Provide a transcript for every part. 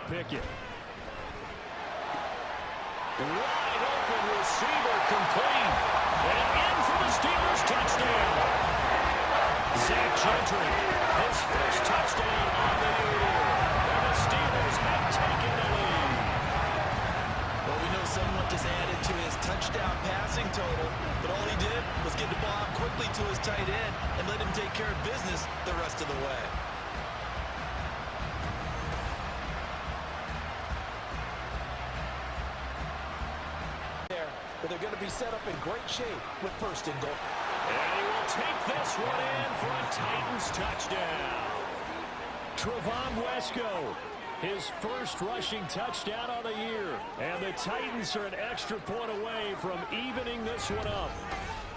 Pickett. Wide open receiver complete. And in for the Steelers touchdown. Zach Gentry, his first touchdown on the year. And the Steelers have taken the lead. Well, we know someone just added to his touchdown passing total, but all he did was get the ball out quickly to his tight end and let him take care of business the rest of the way. But they're going to be set up in great shape with first and goal. And he will take this one in for a Titans touchdown. Trevon Wesco, his first rushing touchdown of the year. And the Titans are an extra point away from evening this one up.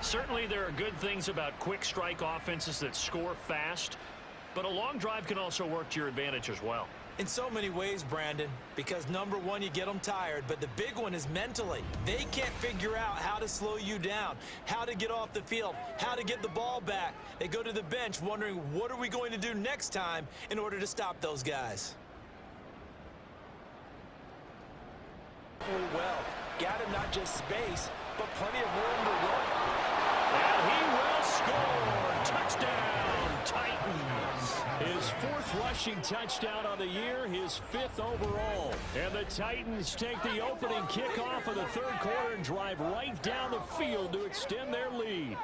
Certainly there are good things about quick strike offenses that score fast, but a long drive can also work to your advantage as well. In so many ways, Brandon, because number one, you get them tired, but the big one is mentally. They can't figure out how to slow you down, how to get off the field, how to get the ball back. They go to the bench wondering, what are we going to do next time in order to stop those guys? Well, got him not just space, but plenty of room to run. And he will score. Touchdown, Titans. His fourth rushing touchdown of the year, his fifth overall. And the Titans take the opening kickoff of the third quarter and drive right down the field to extend their lead.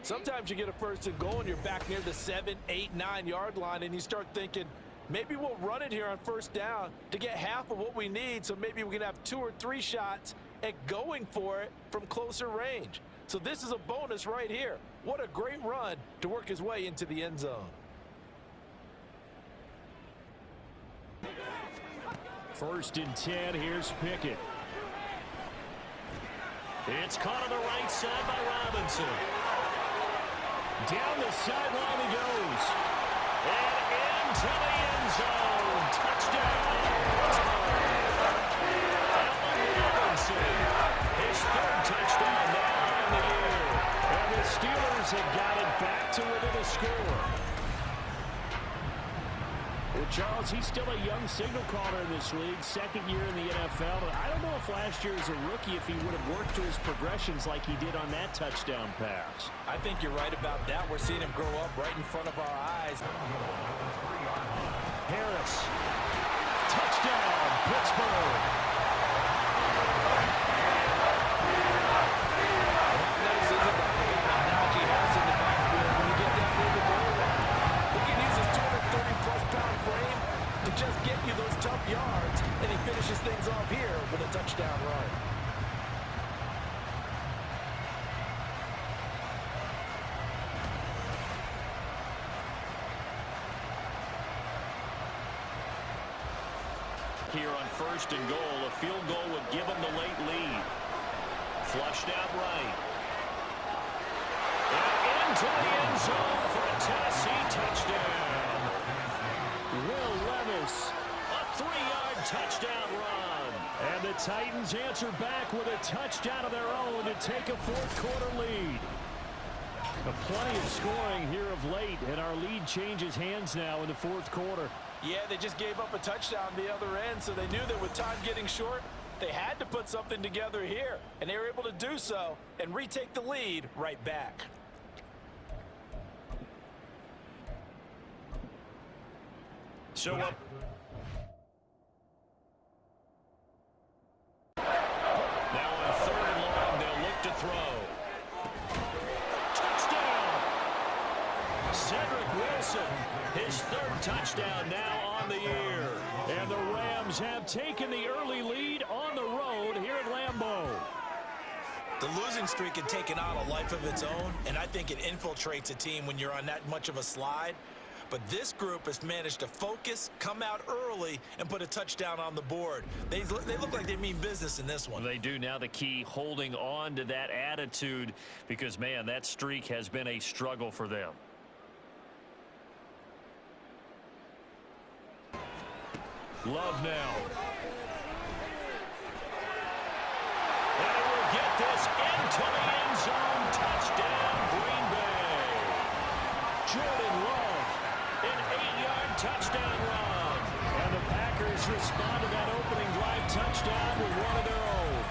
Sometimes you get a first and goal and you're back near the 7, 8, 9-yard line, and you start thinking, maybe we'll run it here on first down to get half of what we need, so maybe we can have 2 or 3 shots at going for it from closer range. So this is a bonus right here. What a great run to work his way into the end zone. First and 10, here's Pickett. It's caught on the right side by Robinson. Down the sideline he goes. And into the end zone. Touchdown. Allen Robinson. His third touchdown now in the year. And the Steelers have got it back to within a score. Well, Charles, he's still a young signal caller in this league, second year in the NFL. I don't know if last year as a rookie, if he would have worked through his progressions like he did on that touchdown pass. I think you're right about that. We're seeing him grow up right in front of our eyes. Harris. Touchdown, Pittsburgh. Nice, isn't it? Najee Harris in the backfield when you get down near the goal line. He can use his 230-plus pound frame to just get you those tough yards, and he finishes things off here with a touchdown run. Here on first and goal, a field goal would give them the late lead. Flushed out right. And into the end zone for a Tennessee touchdown. Will Levis. A 3-yard touchdown run. And the Titans answer back with a touchdown of their own to take a fourth-quarter lead. Plenty of scoring here of late, and our lead changes hands now in the fourth quarter. Yeah, they just gave up a touchdown the other end, so they knew that with time getting short, they had to put something together here, and they were able to do so and retake the lead right back. So up. Now on third and long, they'll look to throw. Touchdown! Cedric Wilson, his third touchdown now on the year. And the Rams have taken the early lead on the road here at Lambeau. The losing streak had taken on a life of its own, and I think it infiltrates a team when you're on that much of a slide. But this group has managed to focus, come out early, and put a touchdown on the board. They look like they mean business in this one. They do. Now the key, holding on to that attitude, because, man, that streak has been a struggle for them. Love now. And he will get this into the end zone. Touchdown, Green Bay. Jordan Love, an 8-yard touchdown run. And the Packers Packers respond to that opening drive touchdown with one of their own.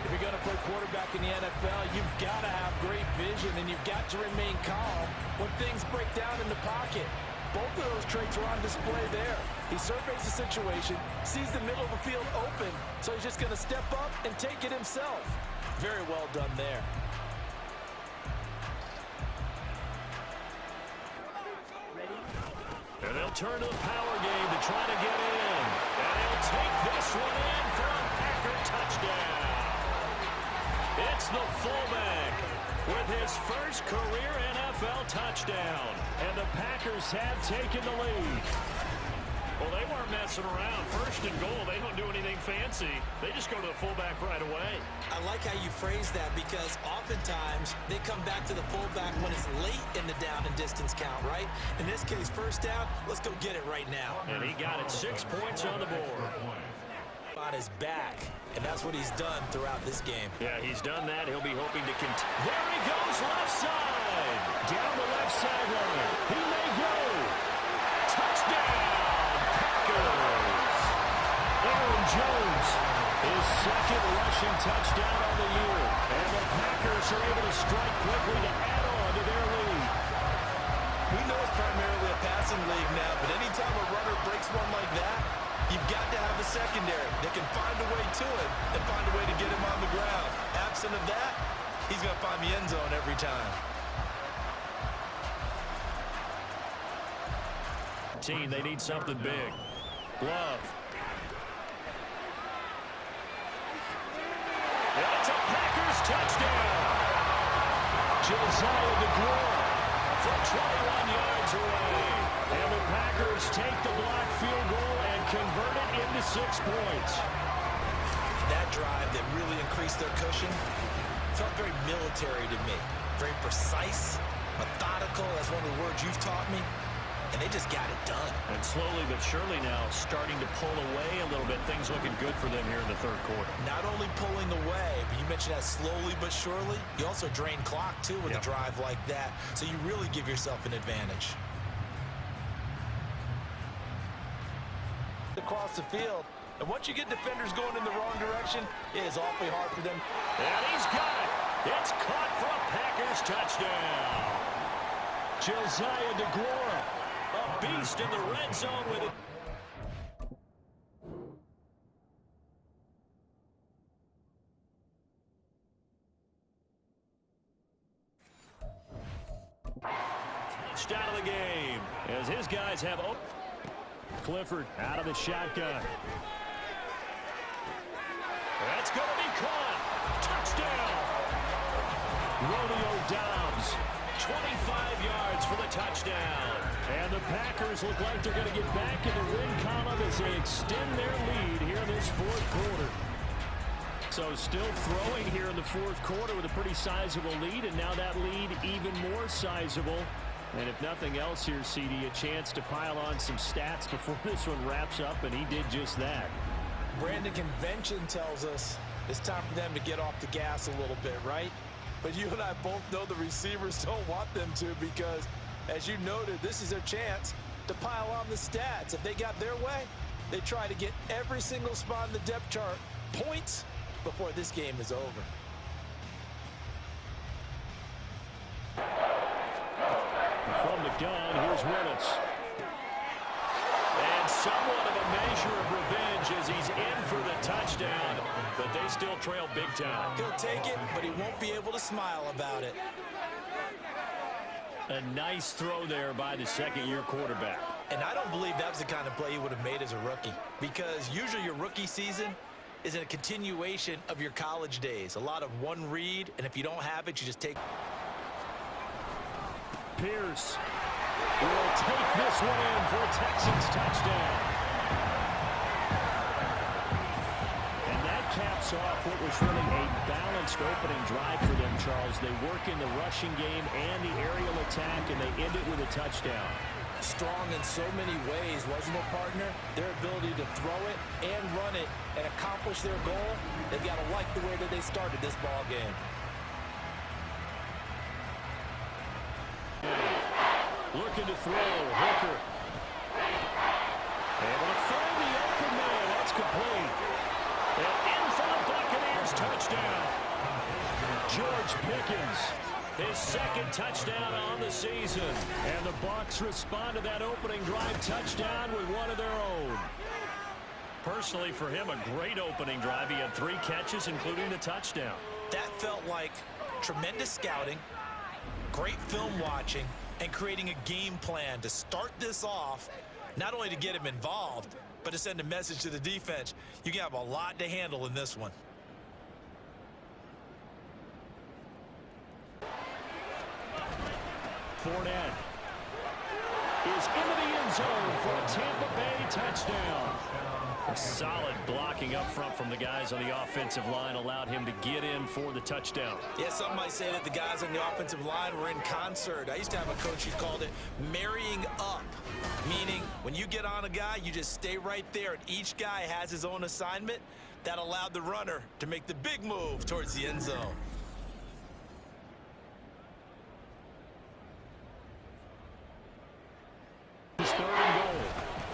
If you're going to play quarterback in the NFL, you've got to have great vision, and you've got to remain calm when things break down in the pocket. Both of those traits are on display there. He surveys the situation, sees the middle of the field open, so he's just going to step up and take it himself. Very well done there. And they'll turn to the power game to try to get in. And they'll take this one in for a Packer touchdown. It's the fullback with his first career NFL touchdown. And the Packers have taken the lead. Well, they weren't messing around. First and goal, they don't do anything fancy. They just go to the fullback right away. I like how you phrase that because oftentimes they come back to the fullback when it's late in the down and distance count, right? In this case, first down, let's go get it right now. And he got it 6 points on the board. On his back, and that's what he's done throughout this game. Yeah, he's done that. He'll be hoping to continue. There he goes, left side. Down the left sideline. He may go. Touchdown, Packers. Aaron Jones, his second rushing touchdown on the year. And the Packers are able to strike quickly to add on to their lead. We know it's primarily a passing league now, but anytime a runner breaks one like that, you've got to have a secondary that can find a way to it and find a way to get him on the ground. Absent of that, he's going to find the end zone every time. Team, they need something big. Love. And it's a Packers touchdown. Josiah DeGuara from 21 yards away. And the Packers take the blocked field goal and convert it into 6 points. That drive that really increased their cushion felt very military to me. Very precise, methodical, that's one of the words you've taught me. And they just got it done. And slowly but surely now starting to pull away a little bit. Things looking good for them here in the third quarter. Not only pulling away, but you mentioned that slowly but surely. You also drain clock, too, with a drive like that. So you really give yourself an advantage. Across the field, and once you get defenders going in the wrong direction, it is awfully hard for them. And he's got it. It's caught for a Packers touchdown. Josiah DeGuara, a beast in the red zone with it. Touchdown of the game as his guys have Clifford out of the shotgun. That's going to be caught. Touchdown. Rodeo Dobbs, 25 yards for the touchdown. And the Packers look like they're going to get back in the win column as they extend their lead here in this fourth quarter. So still throwing here in the fourth quarter with a pretty sizable lead, and now that lead even more sizable. And if nothing else here, CD, a chance to pile on some stats before this one wraps up, and he did just that. Brandon, convention tells us it's time for them to get off the gas a little bit, right? But you and I both know the receivers don't want them to because, as you noted, this is their chance to pile on the stats. If they got their way, they try to get every single spot in the depth chart points before this game is over. From the gun, here's Willis. And somewhat of a measure of revenge as he's in for the touchdown, but they still trail big time. He'll take it, but he won't be able to smile about it. A nice throw there by the second-year quarterback. And I don't believe that was the kind of play he would have made as a rookie, because usually your rookie season is a continuation of your college days. A lot of one read, and if you don't have it, you just take. Pierce will take this one in for a Texans touchdown. And that caps off what was really a balanced opening drive for them, Charles. They work in the rushing game and the aerial attack, and they end it with a touchdown. Strong in so many ways, wasn't it, partner? Their ability to throw it and run it and accomplish their goal, they've got to like the way that they started this ball game. Looking to throw, Hooker. Able to find the Pickens. His second touchdown on the season. And the Bucs respond to that opening drive touchdown with one of their own. Personally, for him, a great opening drive. He had 3 catches, including the touchdown. That felt like tremendous scouting, great film watching, and creating a game plan to start this off, not only to get him involved, but to send a message to the defense. You have a lot to handle in this one. Fournette is into the end zone for a Tampa Bay touchdown. Solid blocking up front from the guys on the offensive line allowed him to get in for the touchdown. Yeah, some might say that the guys on the offensive line were in concert. I used to have a coach who called it marrying up, meaning when you get on a guy, you just stay right there, and each guy has his own assignment. That allowed the runner to make the big move towards the end zone. It's 3rd and goal.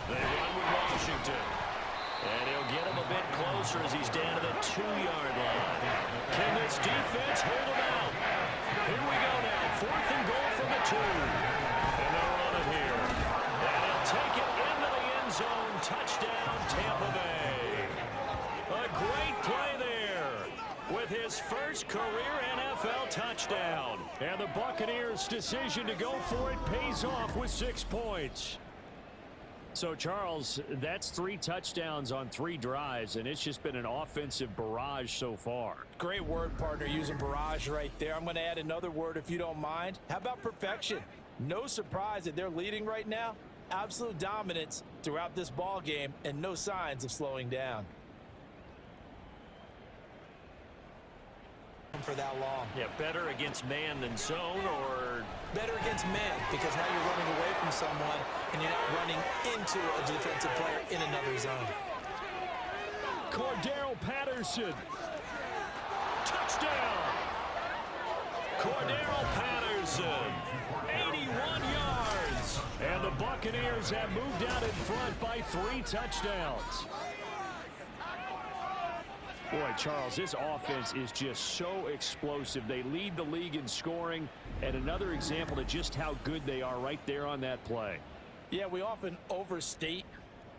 They run with Washington. And he'll get him a bit closer as he's down to the 2-yard line. Can this defense hold him out? Here we go now. 4th and goal from the 2. And they'll run it here. And he'll take it into the end zone. Touchdown, Tampa Bay. A great play there with his first career NFL touchdown. And the Buccaneers' decision to go for it pays off with 6 points. So, Charles, that's 3 touchdowns on 3 drives, and it's just been an offensive barrage so far. Great word, partner, using barrage right there. I'm going to add another word if you don't mind. How about perfection? No surprise that they're leading right now. Absolute dominance throughout this ball game and no signs of slowing down. For that long. Yeah, better against man than zone, or better against man, because now you're running away from someone and you're not running into a defensive player in another zone. Cordero Patterson. Touchdown. Cordero Patterson. 81 yards. And the Buccaneers have moved out in front by 3 touchdowns. Boy, Charles, this offense is just so explosive. They lead the league in scoring, and another example of just how good they are right there on that play. Yeah, we often overstate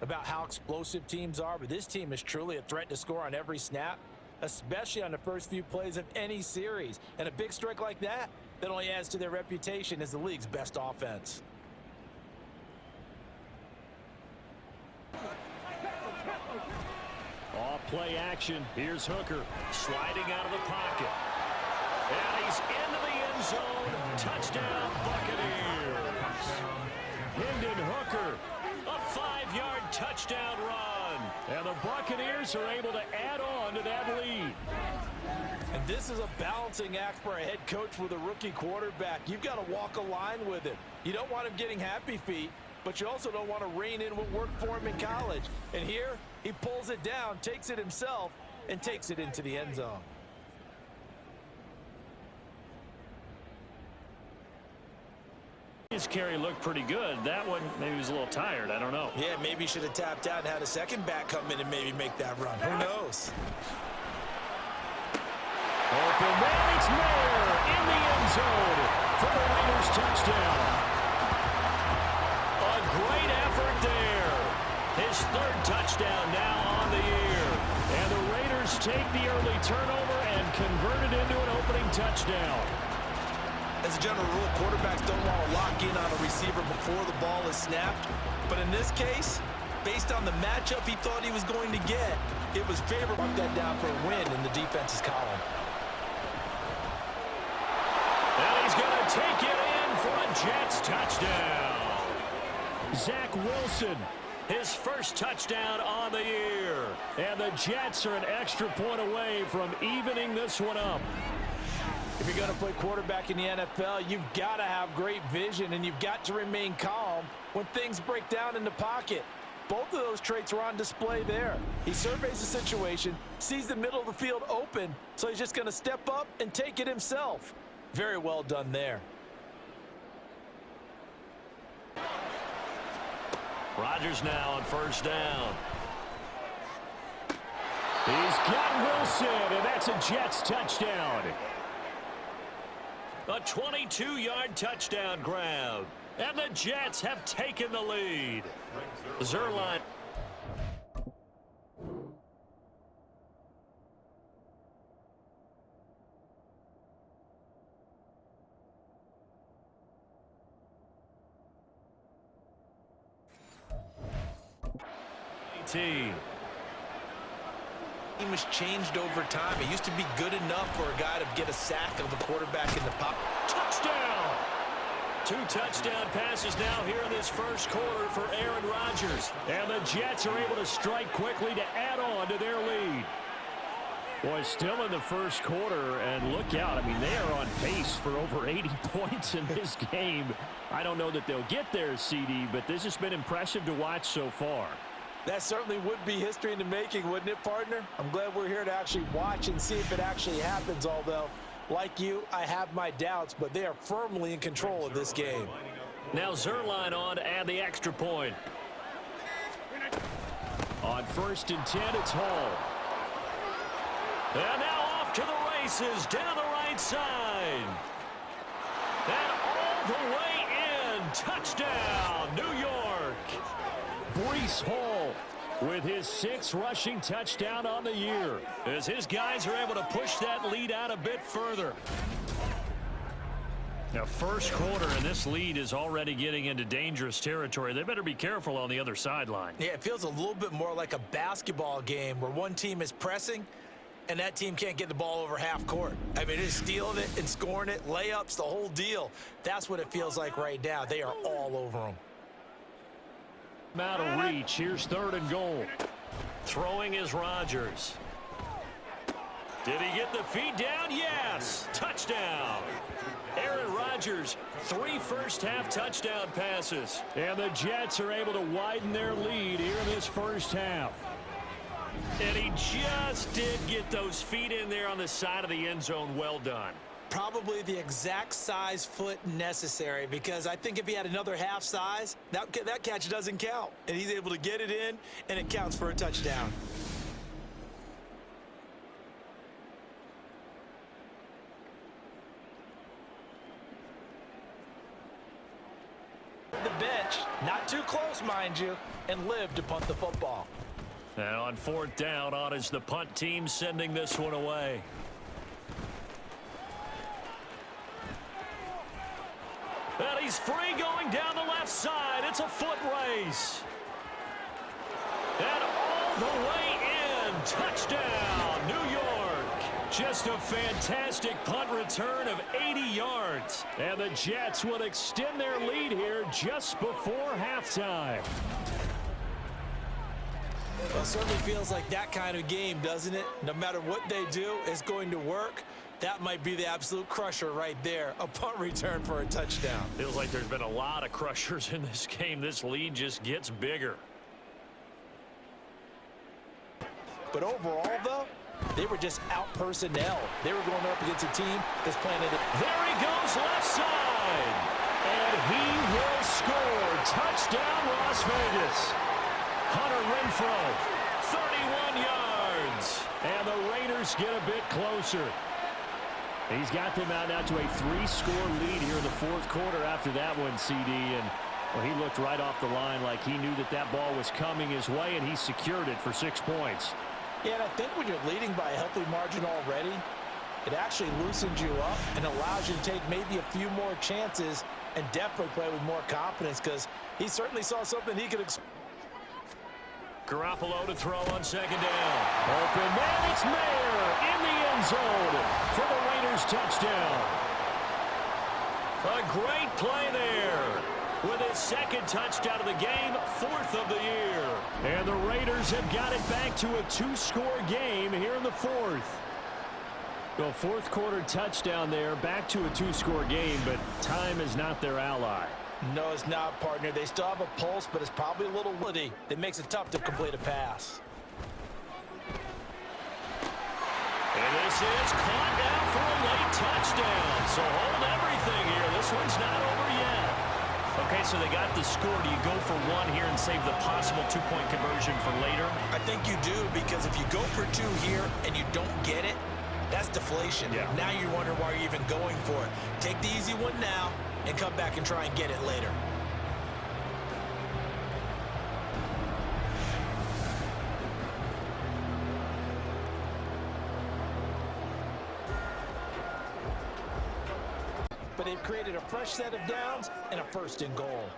about how explosive teams are, but this team is truly a threat to score on every snap, especially on the first few plays of any series. And a big strike like that only adds to their reputation as the league's best offense. Play action. Here's Hooker sliding out of the pocket. And he's into the end zone. Touchdown, Buccaneers. Hendon Hooker, a 5-yard touchdown run. And the Buccaneers are able to add on to that lead. And this is a balancing act for a head coach with a rookie quarterback. You've got to walk a line with him. You don't want him getting happy feet, but you also don't want to rein in what worked for him in college. And here, he pulls it down, takes it himself, and takes it into the end zone. His carry looked pretty good. That one, maybe he was a little tired. I don't know. Yeah, maybe he should have tapped out and had a second back come in and maybe make that run. Who knows? Open man, it's Mayer in the end zone for the Raiders touchdown. A great effort there. His 3rd touchdown now on the year. And the Raiders take the early turnover and convert it into an opening touchdown. As a general rule, quarterbacks don't want to lock in on a receiver before the ball is snapped. But in this case, based on the matchup he thought he was going to get, it was favorable. Mark that down for a win in the defense's column. And he's going to take it in for a Jets touchdown. Zach Wilson, his first touchdown on the year. And the Jets are an extra point away from evening this one up. If you're going to play quarterback in the NFL, you've got to have great vision, and you've got to remain calm when things break down in the pocket. Both of those traits are on display there. He surveys the situation, sees the middle of the field open, so he's just going to step up and take it himself. Very well done there. Rodgers now on 1st down. He's got Wilson, and that's a Jets touchdown. A 22-yard touchdown grab. And the Jets have taken the lead. Zerline. Team has changed over time. It used to be good enough for a guy to get a sack of a quarterback in the pop. Touchdown! 2 touchdown passes now here in this first quarter for Aaron Rodgers. And the Jets are able to strike quickly to add on to their lead. Boy, still in the first quarter, and look out. I mean, they are on pace for over 80 points in this game. I don't know that they'll get there, CD, but this has been impressive to watch so far. That certainly would be history in the making, wouldn't it, partner? I'm glad we're here to actually watch and see if it actually happens, although, like you, I have my doubts, but they are firmly in control of this game. Now Zerline on to add the extra point. On 1st and 10, it's Hall. And now off to the races, down the right side. And all the way in, touchdown, New York. Breece Hall with his 6th rushing touchdown on the year, as his guys are able to push that lead out a bit further. Now, first quarter, and this lead is already getting into dangerous territory. They better be careful on the other sideline. Yeah, it feels a little bit more like a basketball game where one team is pressing and that team can't get the ball over half court. I mean, they're stealing it and scoring it, layups, the whole deal. That's what it feels like right now. They are all over them. Out of reach. Here's 3rd and goal. Throwing is Rodgers. Did he get the feet down? Yes. Touchdown. Aaron Rodgers, 3 first-half touchdown passes. And the Jets are able to widen their lead here in this first half. And he just did get those feet in there on the side of the end zone. Well done. Probably the exact size foot necessary, because I think if he had another half size, that catch doesn't count. And he's able to get it in, and it counts for a touchdown. The bench, not too close, mind you, and lived to punt the football. Now on 4th down, on is the punt team sending this one away. And he's free going down the left side. It's a foot race. And all the way in. Touchdown, New York. Just a fantastic punt return of 80 yards. And the Jets will extend their lead here just before halftime. Well, it certainly feels like that kind of game, doesn't it? No matter what they do, it's going to work. That might be the absolute crusher right there. A punt return for a touchdown. Feels like there's been a lot of crushers in this game. This lead just gets bigger. But overall, though, they were just out personnel. They were going up against a team that's playing it. There he goes, left side. And he will score. Touchdown, Las Vegas. Hunter Renfrow, 31 yards. And the Raiders get a bit closer. He's got them out now to a 3-score lead here in the 4th quarter after that one, CD. And well, he looked right off the line like he knew that that ball was coming his way, and he secured it for 6 points. Yeah, and I think when you're leading by a healthy margin already, it actually loosens you up and allows you to take maybe a few more chances and definitely play with more confidence, because he certainly saw something he could expect. Garoppolo to throw on 2nd down. Open, and it's Mayer in the end zone for the Raiders touchdown. A great play there with his 2nd touchdown of the game, 4th of the year. And the Raiders have got it back to a 2-score game here in the 4th. Well, 4th quarter touchdown there, back to a 2-score game, but time is not their ally. No, it's not, partner. They still have a pulse, but it's probably a little woody that makes it tough to complete a pass. And this is caught down for a late touchdown. So hold everything here. This one's not over yet. Okay, so they got the score. Do you go for one here and save the possible 2-point conversion for later? I think you do, because if you go for 2 here and you don't get it, That's deflation. Yeah. Now you wonder why you're even going for it. Take the easy one now and come back and try and get it later. But they've created a fresh set of downs and a first and goal.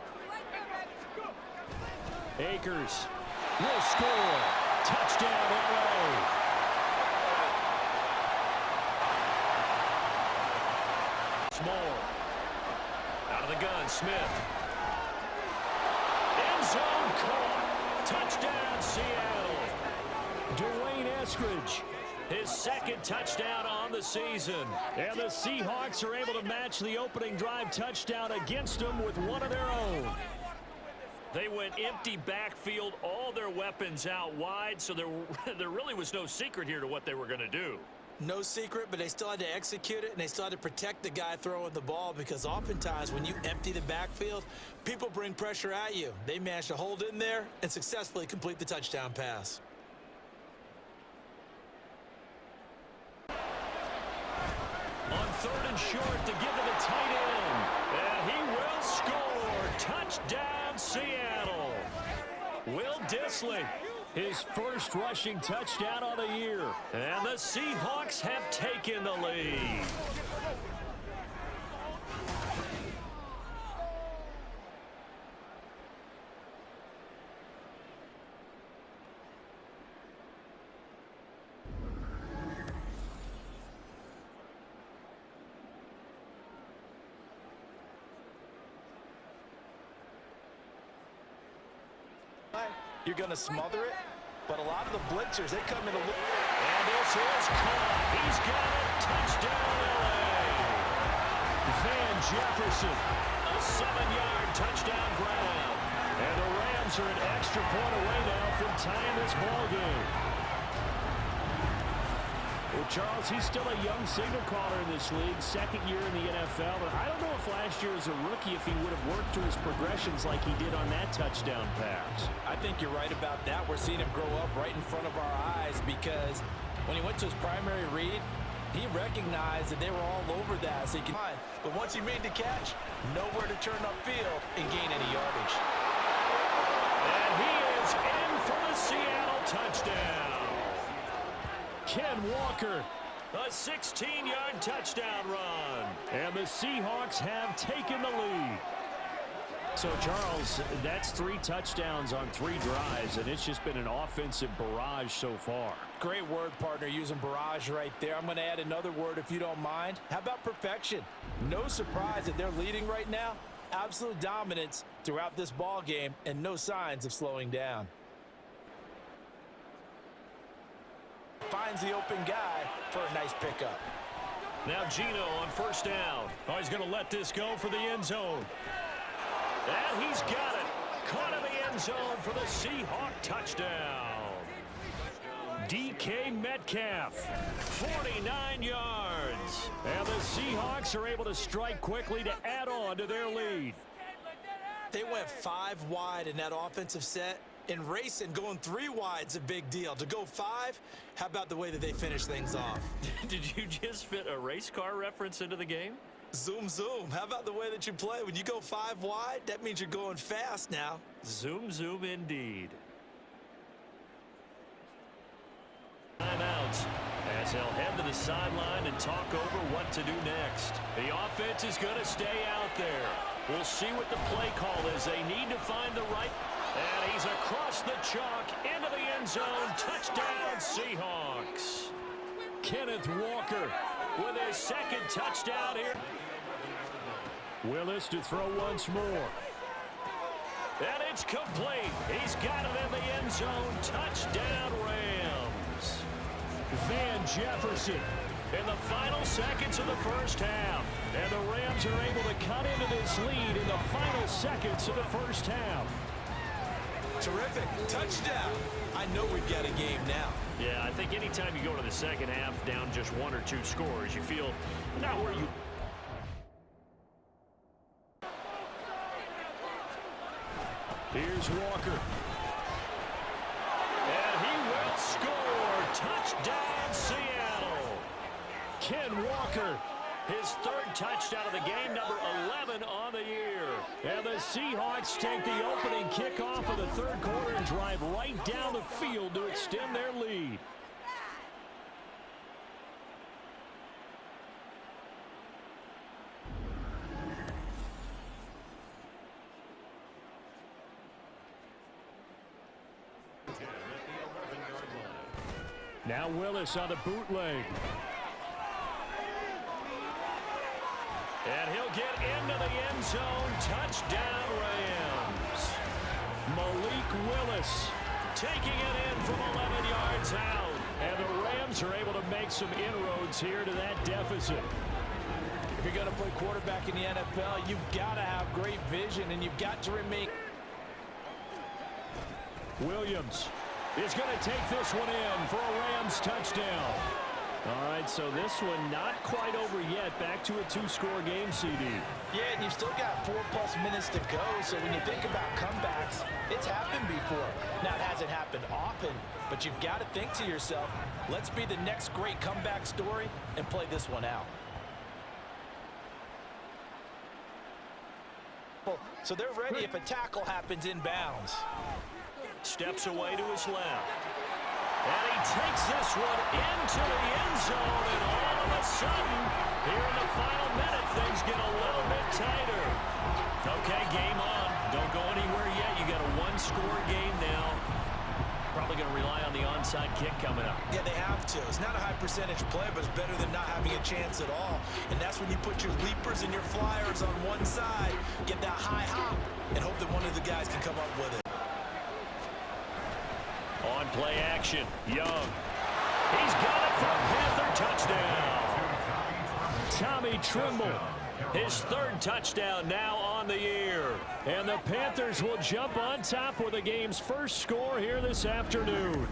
Akers will score. Touchdown, LA. Small. Out of the gun, Smith. End zone caught. Touchdown, Seattle. Dwayne Eskridge, his second touchdown on the season. And the Seahawks are able to match the opening drive touchdown against them with one of their own. They went empty backfield, all their weapons out wide, so there really was no secret here to what they were going to do. No secret, but they still had to execute it, and they still had to protect the guy throwing the ball, because oftentimes when you empty the backfield, people bring pressure at you. They managed to hold in there and successfully complete the touchdown pass. On third and short to give to the tight end. And he will score. Touchdown, Seattle. Will Dissly, his first rushing touchdown of the year. And the Seahawks have taken the lead. You're going to smother it, but a lot of the blitzers, they come in a little... And this is caught. He's got it. Touchdown, LA. Van Jefferson, a 7-yard touchdown grab. And the Rams are an extra point away now from tying this ball game. Well, Charles, he's still a young signal caller in this league, second year in the NFL. But I don't know if last year as a rookie, if he would have worked through his progressions like he did on that touchdown pass. I think you're right about that. We're seeing him grow up right in front of our eyes, because when he went to his primary read, he recognized that they were all over that. So he can, but once he made the catch, nowhere to turn upfield and gain any yardage. And he is in for the Seattle touchdown. Ken Walker, a 16-yard touchdown run. And the Seahawks have taken the lead. So, Charles, that's 3 touchdowns on 3 drives, and it's just been an offensive barrage so far. Great word, partner, using barrage right there. I'm going to add another word if you don't mind. How about perfection? No surprise that they're leading right now. Absolute dominance throughout this ball game and no signs of slowing down. Finds the open guy for a nice pickup. Now Gino on first down. Oh, he's going to let this go for the end zone. And he's got it. Caught in the end zone for the Seahawk touchdown. DK Metcalf, 49 yards. And the Seahawks are able to strike quickly to add on to their lead. They went 5 wide in that offensive set. And racing, going 3 wide's a big deal. To go 5, how about the way that they finish things off? Did you just fit a race car reference into the game? Zoom, zoom. How about the way that you play? When you go 5 wide, that means you're going fast now. Zoom, zoom indeed. Timeouts as they'll head to the sideline and talk over what to do next. The offense is going to stay out there. We'll see what the play call is. They need to find the right... And he's across the chalk into the end zone. Touchdown, Seahawks. Kenneth Walker with his second touchdown here. Willis to throw once more. And it's complete. He's got it in the end zone. Touchdown, Rams. Van Jefferson in the final seconds of the first half. And the Rams are able to cut into this lead in the final seconds of the first half. Terrific. Touchdown. I know we've got a game now. Yeah, I think anytime you go to the second half down just 1 or 2 scores, you feel not where you... Here's Walker. And he will score. Touchdown, Seattle. Ken Walker, his third touchdown of the game, number 11 on the year. And the Seahawks take the opening kickoff of the third quarter and drive right down the field to extend their lead. Now Willis on the bootleg. And he'll get into the end zone. Touchdown, Rams. Malik Willis taking it in from 11 yards out. And the Rams are able to make some inroads here to that deficit. If you're going to play quarterback in the NFL, you've got to have great vision, and you've got to remain. Williams is going to take this one in for a Rams touchdown. All right, so this one not quite over yet. Back to a two-score game, CD. Yeah, and you've still got 4+ minutes to go, so when you think about comebacks, it's happened before. Now, it hasn't happened often, but you've got to think to yourself, let's be the next great comeback story and play this one out. So they're ready if a tackle happens inbounds. Steps away to his left. And he takes this one into the end zone, and all of a sudden, here in the final minute, things get a little bit tighter. Okay, game on. Don't go anywhere yet. You got a one-score game now. Probably going to rely on the onside kick coming up. Yeah, they have to. It's not a high-percentage play, but it's better than not having a chance at all. And that's when you put your leapers and your flyers on one side, get that high hop, and hope that one of the guys can come up with it. On play action, Young. He's got it for a Panther touchdown. Tommy Trimble, his third touchdown now on the year. And the Panthers will jump on top with the game's first score here this afternoon.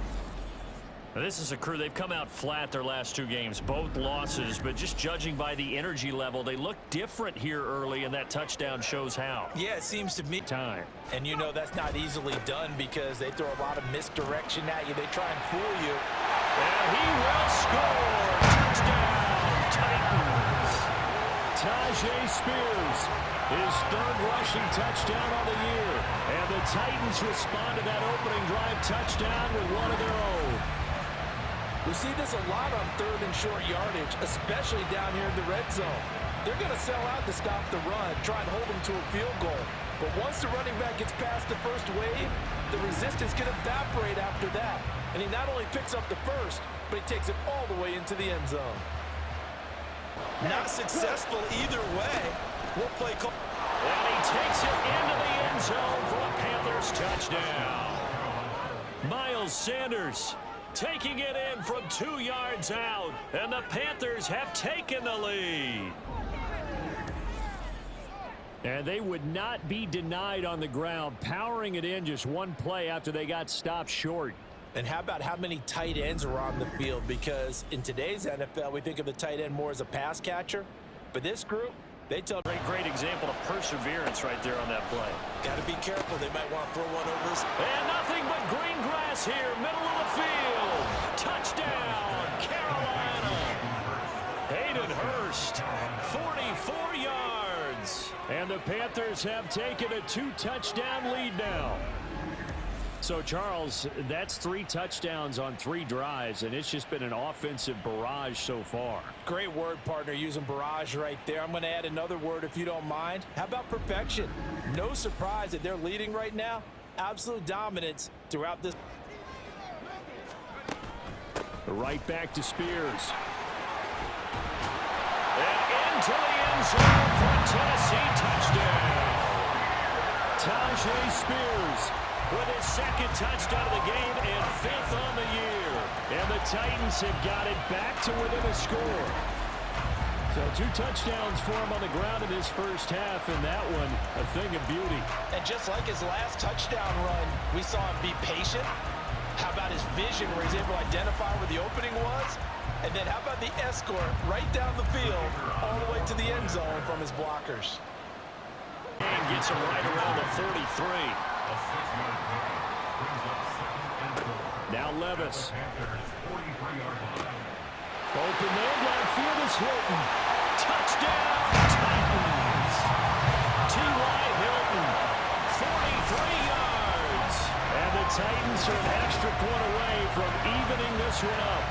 This is a crew, they've come out flat their last two games, both losses, but just judging by the energy level, they look different here early, and that touchdown shows how. Yeah, it seems to me. Time. And you know that's not easily done because they throw a lot of misdirection at you. They try and fool you. And he will score. Touchdown, Titans. Tajay Spears, his third rushing touchdown on the year. And the Titans respond to that opening drive touchdown with one of their own. We see this a lot on third and short yardage, especially down here in the red zone. They're going to sell out to stop the run, try and hold them to a field goal. But once the running back gets past the first wave, the resistance can evaporate after that. And he not only picks up the first, but he takes it all the way into the end zone. Not successful either way. We'll play. And he takes it into the end zone for a Panthers touchdown. Miles Sanders taking it in from 2 yards out, and the Panthers have taken the lead. And they would not be denied on the ground, powering it in just one play after they got stopped short. And how about how many tight ends are on the field? Because in today's NFL, we think of the tight end more as a pass catcher. But this group, they tell great example of perseverance right there on that play. Got to be careful. They might want to throw one over his. And nothing but green grass here, middle of the field. Touchdown, Carolina. Hayden Hurst, 44 yards. And the Panthers have taken a 2-touchdown lead now. So, Charles, that's 3 touchdowns on 3 drives, and it's just been an offensive barrage so far. Great word, partner, using barrage right there. I'm going to add another word if you don't mind. How about perfection? No surprise that they're leading right now. Absolute dominance throughout this. Right back to Spears. And into the end zone for a Tennessee touchdown. Tajay Spears with his second touchdown of the game and 5th on the year. And the Titans have got it back to within a score. So 2 touchdowns for him on the ground in this first half, and that one a thing of beauty. And just like his last touchdown run, we saw him be patient. How about his vision where he's able to identify where the opening was? And then how about the escort right down the field all the way to the end zone from his blockers? And gets him right around the 43. Now Levis. Open there, downfield is Hilton. Touchdown, Titans. T.Y. Hilton, 43 yards. And the Titans are an extra point away from evening this one up.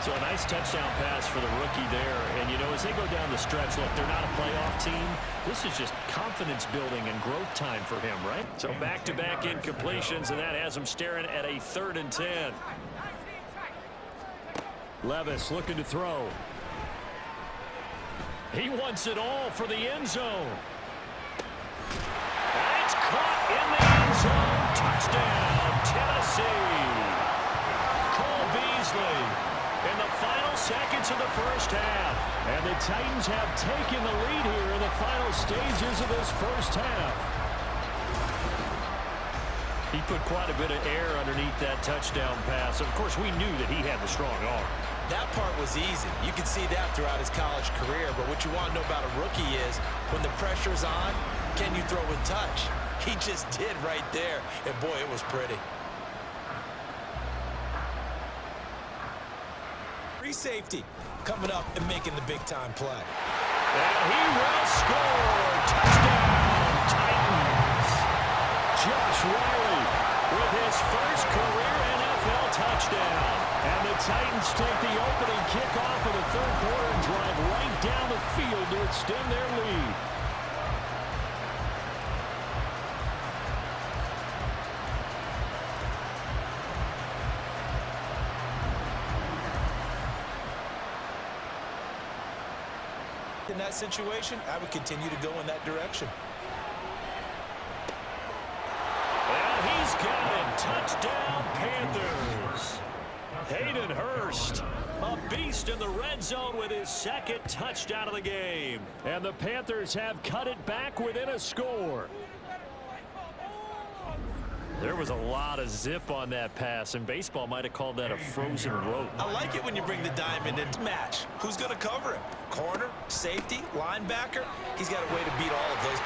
So a nice touchdown pass for the rookie there. And, you know, as they go down the stretch, look, they're not a playoff team. This is just confidence building and growth time for him, right? So back-to-back incompletions, and that has him staring at a 3rd and 10. Levis looking to throw. He wants it all for the end zone. That's caught in the end zone. Touchdown, Tennessee. Cole Beasley in the final seconds of the first half. And the Titans have taken the lead here in the final stages of this first half. He put quite a bit of air underneath that touchdown pass. Of course, we knew that he had the strong arm. That part was easy. You could see that throughout his college career. But what you want to know about a rookie is when the pressure's on, can you throw with touch? He just did right there. And, boy, it was pretty. Free safety coming up and making the big-time play. And he will score. Touchdown, Titans. Josh Riley with his first career NFL touchdown. And the Titans take the opening kickoff of the 3rd quarter and drive right down the field to extend their lead. In that situation, I would continue to go in that direction. And he's got it. Touchdown, Panthers. Hayden Hurst, a beast in the red zone with his 2nd touchdown of the game. And the Panthers have cut it back within a score. There was a lot of zip on that pass, and baseball might have called that a frozen rope. I like it when you bring the diamond into match. Who's going to cover it? Corner, safety, linebacker? He's got a way to beat all of those.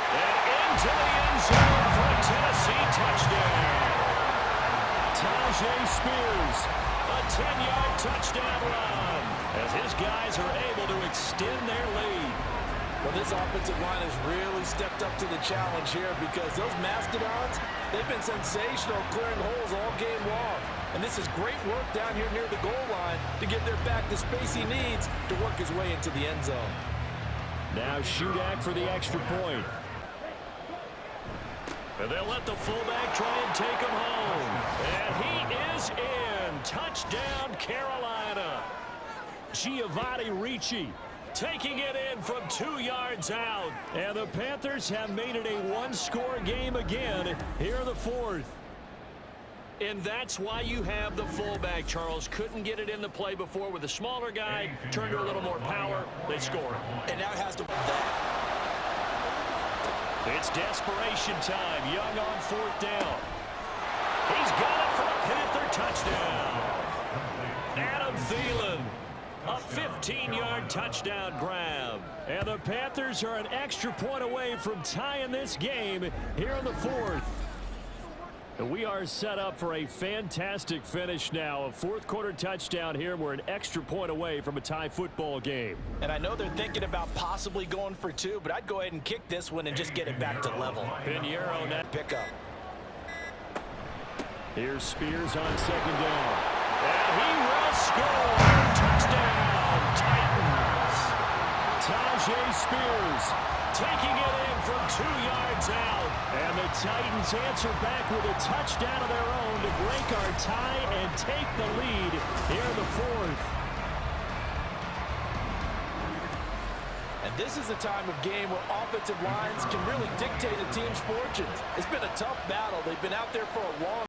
And into the end zone for a Tennessee touchdown. Tajay Spears, a 10-yard touchdown run, as his guys are able to extend their lead. Well, this offensive line has really stepped up to the challenge here because those Mastodons, they've been sensational clearing holes all game long. And this is great work down here near the goal line to get their back the space he needs to work his way into the end zone. Now Shudak for the extra point. And they'll let the fullback try and take him home. And he is in. Touchdown, Carolina. Giovanni Ricci taking it in from 2 yards out. And the Panthers have made it a one-score game again here in the 4th. And that's why you have the fullback, Charles. Couldn't get it in the play before with a smaller guy. Turned to a little more power. They score. And now it has to... It's desperation time. Young on 4th down. He's got it for a Panther touchdown. Adam Thielen, a 15-yard touchdown grab. And the Panthers are an extra point away from tying this game here in the 4th. And we are set up for a fantastic finish now. A 4th quarter touchdown here. We're an extra point away from a tie football game. And I know they're thinking about possibly going for 2, but I'd go ahead and kick this one and just get it back to level. Pinheiro net Pick up. Here's Spears on 2nd down. And he will score. Touchdown, Titans. Tajay Spears taking it in from 2 yards out. And the Titans answer back with a touchdown of their own to break our tie and take the lead here in the 4th. And this is the time of game where offensive lines can really dictate a team's fortunes. It's been a tough battle. They've been out there for a long